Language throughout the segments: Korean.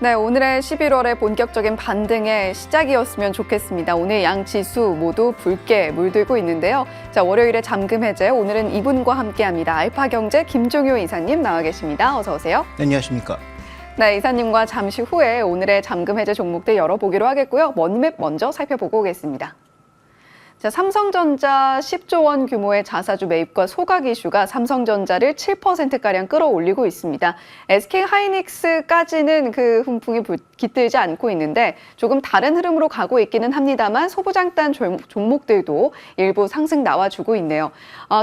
네, 오늘의 11월의 본격적인 반등의 시작이었으면 좋겠습니다. 오늘 양 지수 모두 붉게 물들고 있는데요. 자, 월요일에 잠금 해제, 오늘은 이분과 함께합니다. 알파경제 김종효 이사님 나와 계십니다. 어서 오세요. 네, 안녕하십니까. 네, 이사님과 잠시 후에 오늘의 잠금 해제 종목들 열어보기로 하겠고요. 원맵 먼저 살펴보고 오겠습니다. 자, 삼성전자 10조 원 규모의 자사주 매입과 소각 이슈가 삼성전자를 7%가량 끌어올리고 있습니다. SK하이닉스까지는 그 훈풍이 깃들지 않고 있는데 조금 다른 흐름으로 가고 있기는 합니다만 소부장단 종목들도 일부 상승 나와주고 있네요.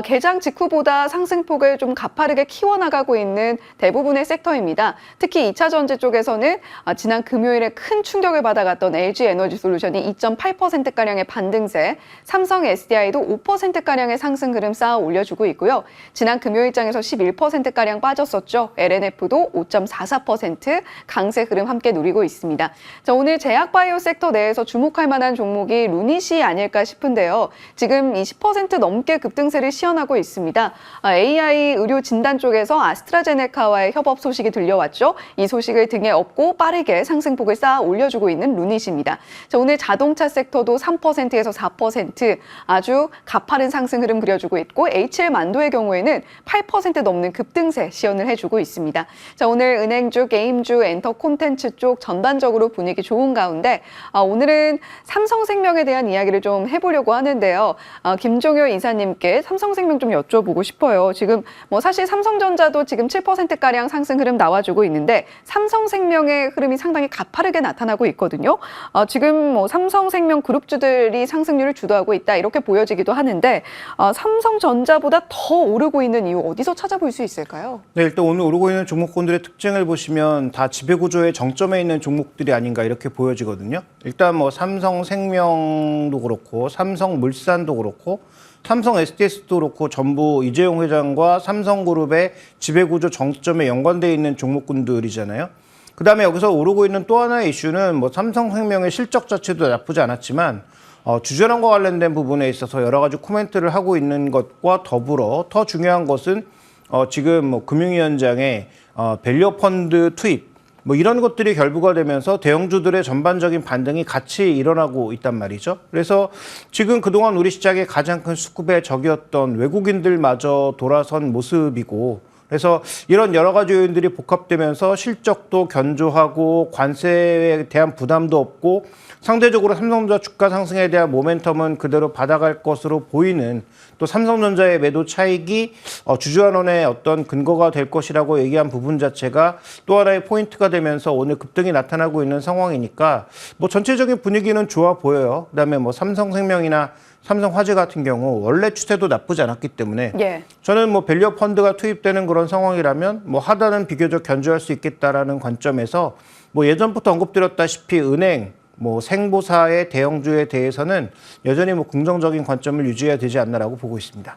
개장 직후보다 상승폭을 좀 가파르게 키워나가고 있는 대부분의 섹터입니다. 특히 2차 전지 쪽에서는 지난 금요일에 큰 충격을 받아갔던 LG에너지솔루션이 2.8%가량의 반등세, 삼성 SDI도 5%가량의 상승 흐름 쌓아 올려주고 있고요. 지난 금요일장에서 11%가량 빠졌었죠. LNF도 5.44% 강세 흐름 함께 누리고 있습니다. 자, 오늘 제약바이오 섹터 내에서 주목할 만한 종목이 루닛이 아닐까 싶은데요. 지금 20% 넘게 급등세를 시현하고 있습니다. AI 의료 진단 쪽에서 아스트라제네카와의 협업 소식이 들려왔죠. 이 소식을 등에 업고 빠르게 상승폭을 쌓아 올려주고 있는 루닛입니다. 자, 오늘 자동차 섹터도 3%에서 4% 아주 가파른 상승 흐름 그려주고 있고 HL만도의 경우에는 8% 넘는 급등세 시연을 해주고 있습니다. 자, 오늘 은행주, 게임주, 엔터 콘텐츠 쪽 전반적으로 분위기 좋은 가운데 오늘은 삼성생명에 대한 이야기를 좀 해보려고 하는데요. 김종효 이사님께 삼성생명 좀 여쭤보고 싶어요. 지금 사실 삼성전자도 지금 7%가량 상승 흐름 나와주고 있는데 삼성생명의 흐름이 상당히 가파르게 나타나고 있거든요. 지금 삼성생명 그룹주들이 상승률을 주도하고 있다 이렇게 보여지기도 하는데 삼성전자보다 더 오르고 있는 이유 어디서 찾아볼 수 있을까요? 네, 일단 오늘 오르고 있는 종목군들의 특징을 보시면 다 지배구조의 정점에 있는 종목들이 아닌가 이렇게 보여지거든요. 일단 삼성생명도 그렇고 삼성물산도 그렇고 삼성 SDS도 그렇고 전부 이재용 회장과 삼성그룹의 지배구조 정점에 연관되어 있는 종목군들이잖아요. 그다음에 여기서 오르고 있는 또 하나의 이슈는 삼성생명의 실적 자체도 나쁘지 않았지만 주전환과 관련된 부분에 있어서 여러 가지 코멘트를 하고 있는 것과 더불어 더 중요한 것은 지금 금융위원장의 밸류 펀드 투입 이런 것들이 결부가 되면서 대형주들의 전반적인 반등이 같이 일어나고 있단 말이죠. 그래서 지금 그동안 우리 시장의 가장 큰 수급의 적이었던 외국인들마저 돌아선 모습이고, 그래서 이런 여러 가지 요인들이 복합되면서 실적도 견조하고 관세에 대한 부담도 없고 상대적으로 삼성전자 주가 상승에 대한 모멘텀은 그대로 받아갈 것으로 보이는, 또 삼성전자의 매도 차익이 주주환원의 어떤 근거가 될 것이라고 얘기한 부분 자체가 또 하나의 포인트가 되면서 오늘 급등이 나타나고 있는 상황이니까 전체적인 분위기는 좋아 보여요. 그다음에 삼성생명이나 삼성화재 같은 경우 원래 추세도 나쁘지 않았기 때문에 저는 밸류 펀드가 투입되는 그런 상황이라면 하단은 비교적 견조할 수 있겠다라는 관점에서 예전부터 언급드렸다시피 은행, 생보사의 대형주에 대해서는 여전히 긍정적인 관점을 유지해야 되지 않나라고 보고 있습니다.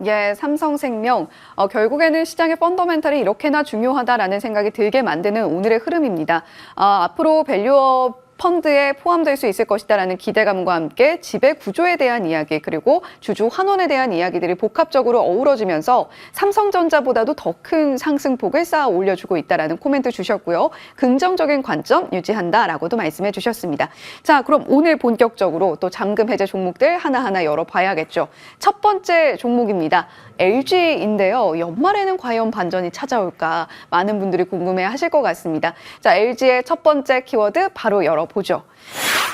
예, 삼성생명 결국에는 시장의 펀더멘탈이 이렇게나 중요하다라는 생각이 들게 만드는 오늘의 흐름입니다. 앞으로 밸류업 펀드에 포함될 수 있을 것이다라는 기대감과 함께 지배 구조에 대한 이야기, 그리고 주주 환원에 대한 이야기들이 복합적으로 어우러지면서 삼성전자보다도 더 큰 상승폭을 쌓아 올려주고 있다라는 코멘트 주셨고요. 긍정적인 관점 유지한다라고도 말씀해 주셨습니다. 자, 그럼 오늘 본격적으로 또 잠금 해제 종목들 하나하나 열어봐야겠죠. 첫 번째 종목입니다. LG인데요. 연말에는 과연 반전이 찾아올까 많은 분들이 궁금해 하실 것 같습니다. 자, LG의 첫 번째 키워드 바로 열어보죠.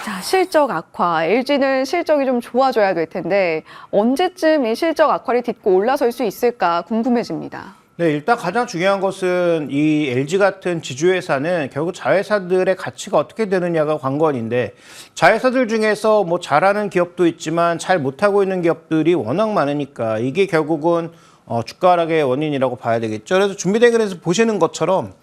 자, 실적 악화. LG는 실적이 좀 좋아져야 될 텐데 언제쯤 이 실적 악화를 딛고 올라설 수 있을까 궁금해집니다. 네, 일단 가장 중요한 것은 이 LG 같은 지주회사는 결국 자회사들의 가치가 어떻게 되느냐가 관건인데, 자회사들 중에서 잘하는 기업도 있지만 잘 못하고 있는 기업들이 워낙 많으니까 이게 결국은 주가 하락의 원인이라고 봐야 되겠죠. 그래서 준비된 그래서 보시는 것처럼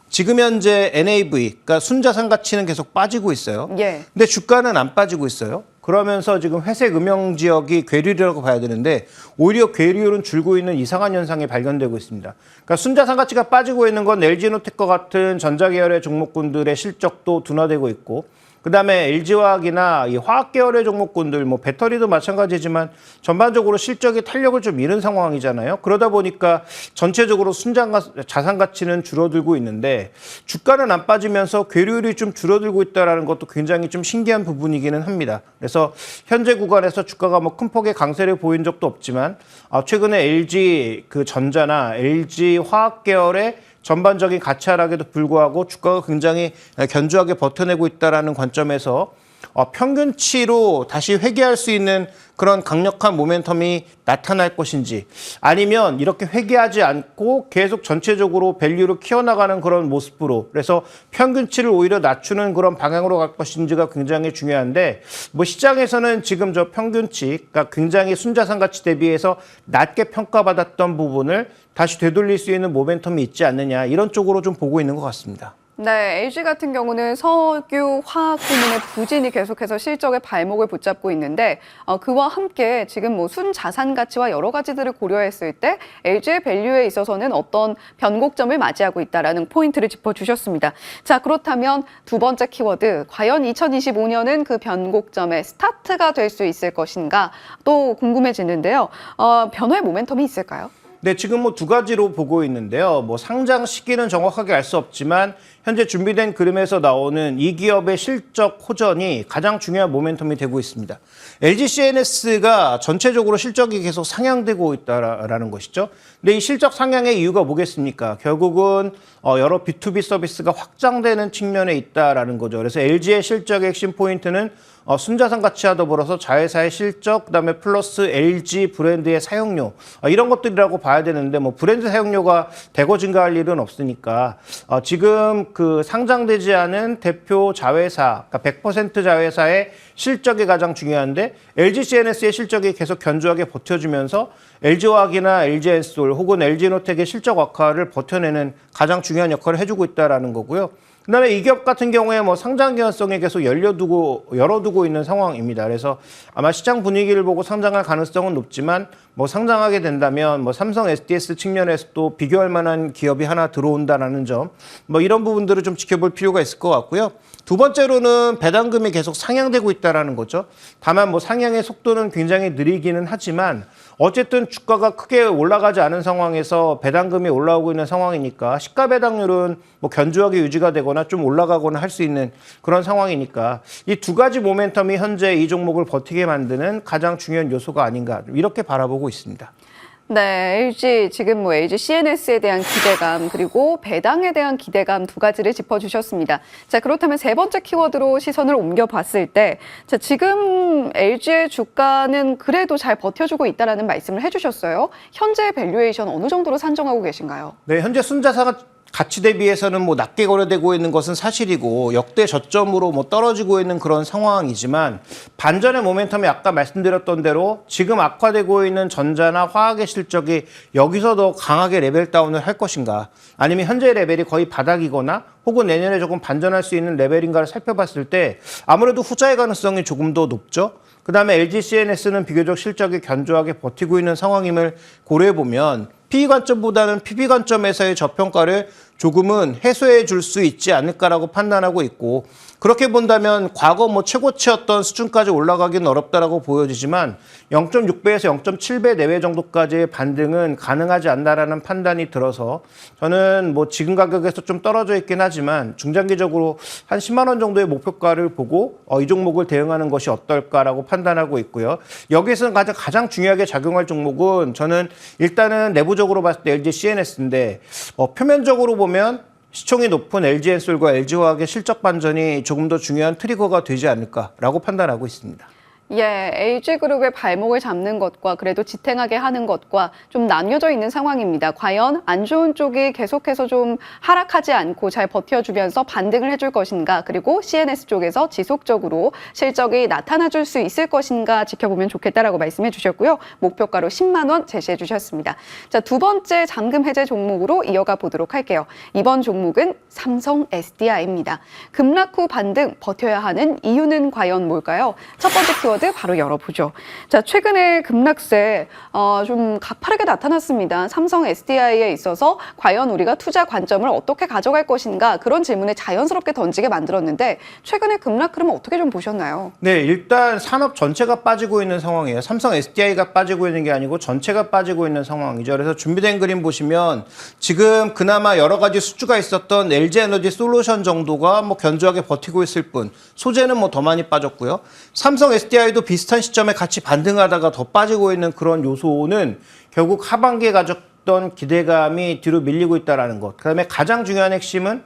지금 현재 NAV, 그러니까 순자산 가치는 계속 빠지고 있어요. 근데 주가는 안 빠지고 있어요. 그러면서 지금 회색 음영 지역이 괴리라고 봐야 되는데 오히려 괴리율은 줄고 있는 이상한 현상이 발견되고 있습니다. 그러니까 순자산 가치가 빠지고 있는 건 LG노텍과 같은 전자계열의 종목군들의 실적도 둔화되고 있고, 그다음에 LG화학이나 이 화학 계열의 종목군들, 뭐 배터리도 마찬가지지만 전반적으로 실적이 탄력을 좀 잃은 상황이잖아요. 그러다 보니까 전체적으로 자산 가치는 줄어들고 있는데 주가는 안 빠지면서 괴류율이 좀 줄어들고 있다는 것도 굉장히 좀 신기한 부분이기는 합니다. 그래서 현재 구간에서 주가가 뭐 큰 폭의 강세를 보인 적도 없지만 최근에 LG 그 전자나 LG 화학 계열의 전반적인 가치 하락에도 불구하고 주가가 굉장히 견조하게 버텨내고 있다는 관점에서 평균치로 다시 회귀할 수 있는 그런 강력한 모멘텀이 나타날 것인지 아니면 이렇게 회귀하지 않고 계속 전체적으로 밸류를 키워나가는 그런 모습으로 그래서 평균치를 오히려 낮추는 그런 방향으로 갈 것인지가 굉장히 중요한데 뭐 시장에서는 지금 저 평균치가 굉장히 순자산 가치 대비해서 낮게 평가받았던 부분을 다시 되돌릴 수 있는 모멘텀이 있지 않느냐 이런 쪽으로 좀 보고 있는 것 같습니다. 네, LG 같은 경우는 석유, 화학 부문의 부진이 계속해서 실적의 발목을 붙잡고 있는데 그와 함께 지금 뭐 순자산 가치와 여러 가지들을 고려했을 때 LG의 밸류에 있어서는 어떤 변곡점을 맞이하고 있다라는 포인트를 짚어주셨습니다. 자, 그렇다면 두 번째 키워드, 과연 2025년은 그 변곡점의 스타트가 될 수 있을 것인가 또 궁금해지는데요. 변화의 모멘텀이 있을까요? 네, 지금 뭐 두 가지로 보고 있는데요. 뭐 상장 시기는 정확하게 알 수 없지만 현재 준비된 그림에서 나오는 이 기업의 실적 호전이 가장 중요한 모멘텀이 되고 있습니다. LG CNS가 전체적으로 실적이 계속 상향되고 있다라는 것이죠. 근데 이 실적 상향의 이유가 뭐겠습니까? 결국은 여러 B2B 서비스가 확장되는 측면에 있다라는 거죠. 그래서 LG의 실적의 핵심 포인트는 순자산 가치와 더불어서 자회사의 실적, 그다음에 플러스 LG 브랜드의 사용료 이런 것들이라고 봐야 되는데 뭐 브랜드 사용료가 대거 증가할 일은 없으니까 지금 그 상장되지 않은 대표 자회사, 그러니까 100% 자회사의 실적이 가장 중요한데 LG CNS의 실적이 계속 견조하게 버텨주면서 LG화학이나 LG엔솔 혹은 LG노텍의 실적 악화를 버텨내는 가장 중요한 역할을 해주고 있다라는 거고요. 그다음에 이 기업 같은 경우에 뭐 상장 개연성에 계속 열어두고 있는 상황입니다. 그래서 아마 시장 분위기를 보고 상장할 가능성은 높지만 뭐 상장하게 된다면 뭐 삼성 SDS 측면에서도 비교할 만한 기업이 하나 들어온다라는 점, 뭐 이런 부분들을 좀 지켜볼 필요가 있을 것 같고요. 두 번째로는 배당금이 계속 상향되고 있다라는 거죠. 다만 뭐 상향의 속도는 굉장히 느리기는 하지만 어쨌든 주가가 크게 올라가지 않은 상황에서 배당금이 올라오고 있는 상황이니까 시가 배당률은 뭐 견조하게 유지가 되거나 좀 올라가거나 할 수 있는 그런 상황이니까 이 두 가지 모멘텀이 현재 이 종목을 버티게 만드는 가장 중요한 요소가 아닌가 이렇게 바라보고 있습니다. 네, LG 지금 뭐 LG CNS에 대한 기대감 그리고 배당에 대한 기대감 두 가지를 짚어주셨습니다. 자, 그렇다면 세 번째 키워드로 시선을 옮겨봤을 때, 자, 지금 LG의 주가는 그래도 잘 버텨주고 있다라는 말씀을 해주셨어요. 현재 밸류에이션 어느 정도로 산정하고 계신가요? 네, 현재 순자산 가치 대비해서는 뭐 낮게 거래되고 있는 것은 사실이고 역대 저점으로 뭐 떨어지고 있는 그런 상황이지만 반전의 모멘텀이 아까 말씀드렸던 대로 지금 악화되고 있는 전자나 화학의 실적이 여기서 더 강하게 레벨 다운을 할 것인가 아니면 현재 레벨이 거의 바닥이거나 혹은 내년에 조금 반전할 수 있는 레벨인가를 살펴봤을 때 아무래도 후자의 가능성이 조금 더 높죠. 그다음에 LG CNS는 비교적 실적이 견조하게 버티고 있는 상황임을 고려해보면 PE 관점보다는 PB 관점에서의 저평가를 조금은 해소해 줄 수 있지 않을까라고 판단하고 있고 그렇게 본다면 과거 뭐 최고치였던 수준까지 올라가기는 어렵다라고 보여지지만 0.6배에서 0.7배 내외 정도까지의 반등은 가능하지 않나라는 판단이 들어서 저는 뭐 지금 가격에서 좀 떨어져 있긴 하지만 중장기적으로 한 10만 원 정도의 목표가를 보고 이 종목을 대응하는 것이 어떨까라고 판단하고 있고요. 여기에서 가장 중요하게 작용할 종목은 저는 일단은 내부적으로 봤을 때 LG CNS인데 표면적으로 보면 시총이 높은 LG엔솔과 LG화학의 실적 반전이 조금 더 중요한 트리거가 되지 않을까라고 판단하고 있습니다. 예, LG그룹의 발목을 잡는 것과 그래도 지탱하게 하는 것과 좀 나뉘어져 있는 상황입니다. 과연 안 좋은 쪽이 계속해서 좀 하락하지 않고 잘 버텨주면서 반등을 해줄 것인가, 그리고 CNS 쪽에서 지속적으로 실적이 나타나줄 수 있을 것인가 지켜보면 좋겠다라고 말씀해 주셨고요. 목표가로 10만 원 제시해 주셨습니다. 자, 두 번째 잠금 해제 종목으로 이어가 보도록 할게요. 이번 종목은 삼성 SDI입니다. 급락 후 반등 버텨야 하는 이유는 과연 뭘까요? 첫 번째 키워드 키워드 바로 열어보죠. 자, 최근에 급락세 좀 가파르게 나타났습니다. 삼성 SDI에 있어서 과연 우리가 투자 관점을 어떻게 가져갈 것인가 그런 질문을 자연스럽게 던지게 만들었는데 최근에 급락 흐름 어떻게 좀 보셨나요? 네, 일단 산업 전체가 빠지고 있는 상황이에요. 삼성 SDI가 빠지고 있는 게 아니고 전체가 빠지고 있는 상황이죠. 그래서 준비된 그림 보시면 지금 그나마 여러 가지 수주가 있었던 LG에너지 솔루션 정도가 뭐 견조하게 버티고 있을 뿐 소재는 뭐 더 많이 빠졌고요. 삼성 SDI도 비슷한 시점에 같이 반등하다가 더 빠지고 있는 그런 요소는 결국 하반기에 가졌던 기대감이 뒤로 밀리고 있다는 것. 그다음에 가장 중요한 핵심은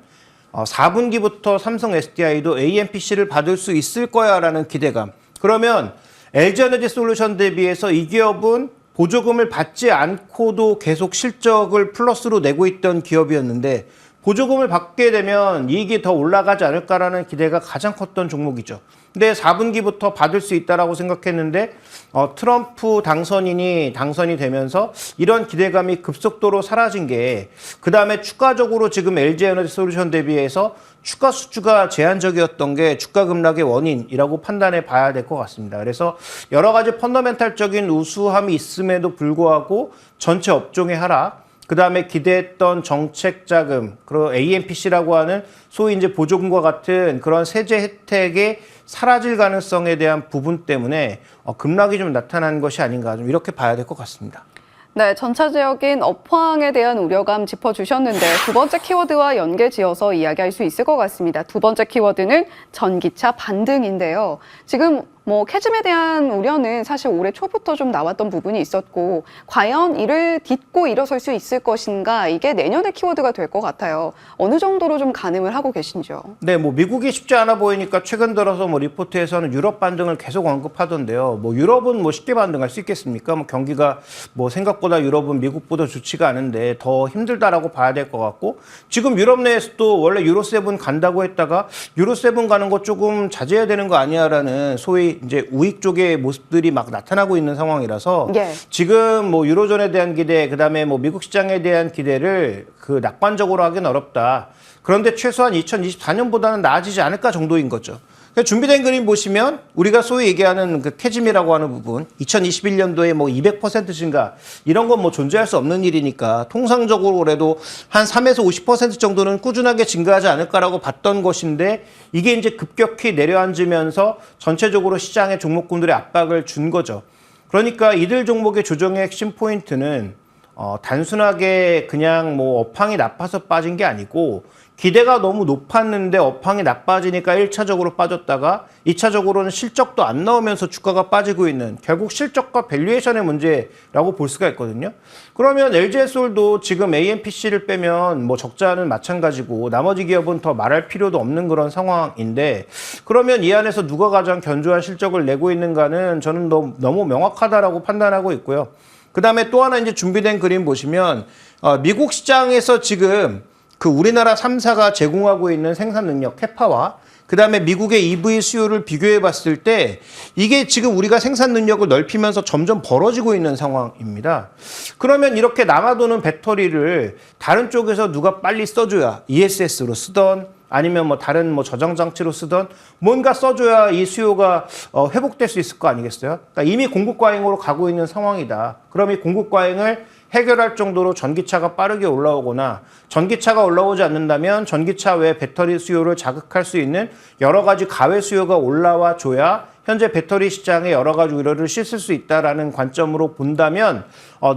4분기부터 삼성 SDI도 AMPC를 받을 수 있을 거야라는 기대감. 그러면 LG에너지 솔루션 대비해서 이 기업은 보조금을 받지 않고도 계속 실적을 플러스로 내고 있던 기업이었는데 보조금을 받게 되면 이익이 더 올라가지 않을까라는 기대가 가장 컸던 종목이죠. 근데 4분기부터 받을 수 있다라고 생각했는데 트럼프 당선인이 당선이 되면서 이런 기대감이 급속도로 사라진 게 그다음에 추가적으로 지금 LG에너지 솔루션 대비해서 추가 수주가 제한적이었던 게 주가 급락의 원인이라고 판단해 봐야 될 것 같습니다. 그래서 여러 가지 펀더멘탈적인 우수함이 있음에도 불구하고 전체 업종의 하락 그다음에 기대했던 정책 자금, 그리고 AMPC라고 하는 소위 이제 보조금과 같은 그런 세제 혜택이 사라질 가능성에 대한 부분 때문에 급락이 좀 나타난 것이 아닌가 좀 이렇게 봐야 될 것 같습니다. 네, 전체적인 업황에 대한 우려감 짚어주셨는데 두 번째 키워드와 연계지어서 이야기할 수 있을 것 같습니다. 두 번째 키워드는 전기차 반등인데요. 지금 캐즘에 대한 우려는 사실 올해 초부터 좀 나왔던 부분이 있었고 과연 이를 딛고 일어설 수 있을 것인가 이게 내년의 키워드가 될 것 같아요. 어느 정도로 좀 가늠을 하고 계신지요? 네, 미국이 쉽지 않아 보이니까 최근 들어서 리포트에서는 유럽 반등을 계속 언급하던데요. 유럽은 쉽게 반등할 수 있겠습니까? 경기가 생각보다 유럽은 미국보다 좋지가 않은데 더 힘들다라고 봐야 될 것 같고 지금 유럽 내에서도 원래 유로7 간다고 했다가 유로7 가는 거 조금 자제해야 되는 거 아니야라는 소위 이제 우익 쪽의 모습들이 막 나타나고 있는 상황이라서 예. 지금 유로존에 대한 기대, 그다음에 미국 시장에 대한 기대를 낙관적으로 하기는 어렵다. 그런데 최소한 2024년보다는 나아지지 않을까 정도인 거죠. 준비된 그림 보시면 우리가 소위 얘기하는 캐즘이라고 하는 부분 2021년도에 200% 증가 이런 건 존재할 수 없는 일이니까 통상적으로 그래도 한 3에서 50% 정도는 꾸준하게 증가하지 않을까라고 봤던 것인데 이게 이제 급격히 내려앉으면서 전체적으로 시장의 종목군들의 압박을 준 거죠. 그러니까 이들 종목의 조정의 핵심 포인트는 단순하게 그냥 업황이 나빠서 빠진 게 아니고 기대가 너무 높았는데 업황이 나빠지니까 1차적으로 빠졌다가 2차적으로는 실적도 안 나오면서 주가가 빠지고 있는 결국 실적과 밸류에이션의 문제라고 볼 수가 있거든요. 그러면 LG에솔도 지금 AMPC를 빼면 적자는 마찬가지고 나머지 기업은 더 말할 필요도 없는 그런 상황인데 그러면 이 안에서 누가 가장 견조한 실적을 내고 있는가는 저는 너무 명확하다라고 판단하고 있고요. 그다음에 또 하나 이제 준비된 그림 보시면 미국 시장에서 지금 우리나라 3사가 제공하고 있는 생산 능력 캐파와 그다음에 미국의 EV 수요를 비교해 봤을 때 이게 지금 우리가 생산 능력을 넓히면서 점점 벌어지고 있는 상황입니다. 그러면 이렇게 남아도는 배터리를 다른 쪽에서 누가 빨리 써줘야 ESS로 쓰던 아니면 다른 저장 장치로 쓰던 뭔가 써줘야 이 수요가 회복될 수 있을 거 아니겠어요? 그러니까 이미 공급 과잉으로 가고 있는 상황이다. 그럼 이 공급 과잉을 해결할 정도로 전기차가 빠르게 올라오거나 전기차가 올라오지 않는다면 전기차 외 배터리 수요를 자극할 수 있는 여러 가지 가외 수요가 올라와 줘야 현재 배터리 시장에 여러 가지 우려를 씻을 수 있다라는 관점으로 본다면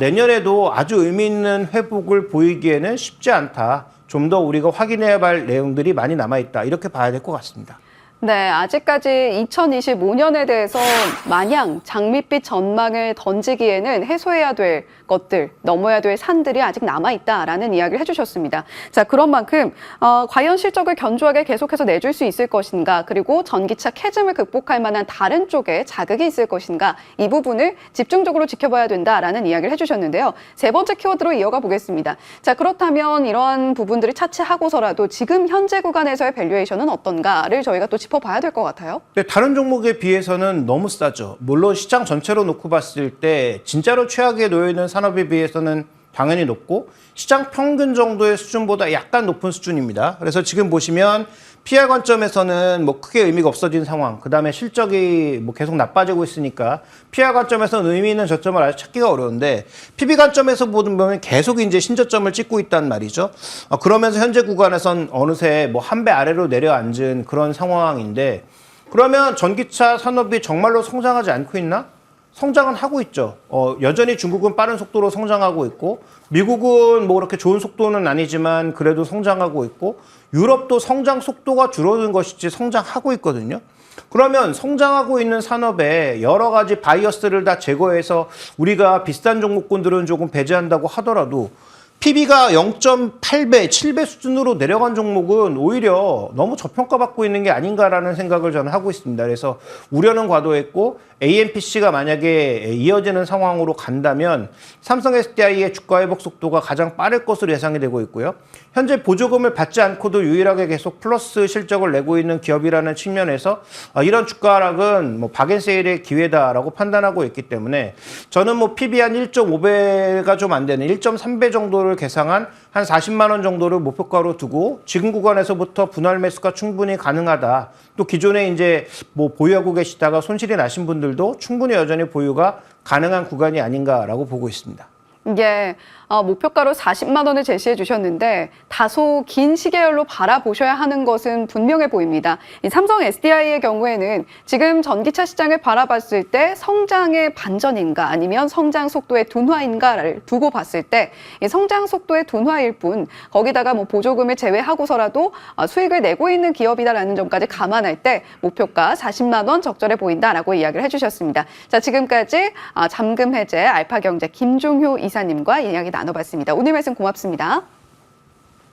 내년에도 아주 의미 있는 회복을 보이기에는 쉽지 않다. 좀 더 우리가 확인해야 할 내용들이 많이 남아있다. 이렇게 봐야 될 것 같습니다. 네, 아직까지 2025년에 대해서 마냥 장밋빛 전망을 던지기에는 해소해야 될 것들, 넘어야 될 산들이 아직 남아있다라는 이야기를 해주셨습니다. 자, 그런 만큼 과연 실적을 견조하게 계속해서 내줄 수 있을 것인가, 그리고 전기차 캐즘을 극복할 만한 다른 쪽에 자극이 있을 것인가, 이 부분을 집중적으로 지켜봐야 된다라는 이야기를 해주셨는데요. 세 번째 키워드로 이어가 보겠습니다. 자, 그렇다면 이러한 부분들을 차치하고서라도 지금 현재 구간에서의 밸류에이션은 어떤가를 저희가 또 짚어봐야 될 것 같아요. 네, 다른 종목에 비해서는 너무 싸죠. 물론 시장 전체로 놓고 봤을 때 진짜로 최악에 놓여 있는 산업에 비해서는 당연히 높고 시장 평균 정도의 수준보다 약간 높은 수준입니다. 그래서 지금 보시면 PR 관점에서는 뭐 크게 의미가 없어진 상황, 그 다음에 실적이 뭐 계속 나빠지고 있으니까 PR 관점에서는 의미 있는 저점을 아직 찾기가 어려운데 PB 관점에서 보면 계속 이제 신저점을 찍고 있단 말이죠. 그러면서 현재 구간에선 어느새 뭐 한 배 아래로 내려앉은 그런 상황인데 그러면 전기차 산업이 정말로 성장하지 않고 있나? 성장은 하고 있죠. 여전히 중국은 빠른 속도로 성장하고 있고 미국은 뭐 그렇게 좋은 속도는 아니지만 그래도 성장하고 있고 유럽도 성장 속도가 줄어든 것이지 성장하고 있거든요. 그러면 성장하고 있는 산업에 여러 가지 바이어스를 다 제거해서 우리가 비싼 종목군들은 조금 배제한다고 하더라도 PB가 0.8배, 7배 수준으로 내려간 종목은 오히려 너무 저평가받고 있는 게 아닌가라는 생각을 저는 하고 있습니다. 그래서 우려는 과도했고 AMPC가 만약에 이어지는 상황으로 간다면 삼성 SDI의 주가 회복 속도가 가장 빠를 것으로 예상이 되고 있고요. 현재 보조금을 받지 않고도 유일하게 계속 플러스 실적을 내고 있는 기업이라는 측면에서 이런 주가 하락은 뭐 박앤세일의 기회다라고 판단하고 있기 때문에 저는 뭐 PB 한 1.5배가 좀 안 되는 1.3배 정도를 계상한 한 40만 원 정도를 목표가로 두고 지금 구간에서부터 분할 매수가 충분히 가능하다. 또 기존에 이제 뭐 보유하고 계시다가 손실이 나신 분들도 충분히 여전히 보유가 가능한 구간이 아닌가라고 보고 있습니다. 이게 목표가로 40만 원을 제시해 주셨는데 다소 긴 시계열로 바라보셔야 하는 것은 분명해 보입니다. 이 삼성 SDI의 경우에는 지금 전기차 시장을 바라봤을 때 성장의 반전인가 아니면 성장 속도의 둔화인가를 두고 봤을 때 이 성장 속도의 둔화일 뿐 거기다가 뭐 보조금을 제외하고서라도 수익을 내고 있는 기업이다라는 점까지 감안할 때 목표가 40만 원 적절해 보인다라고 이야기를 해주셨습니다. 자, 지금까지 잠금 해제 알파경제 김종효 이사님과 이야기 나눠봤습니다. 오늘 말씀 고맙습니다.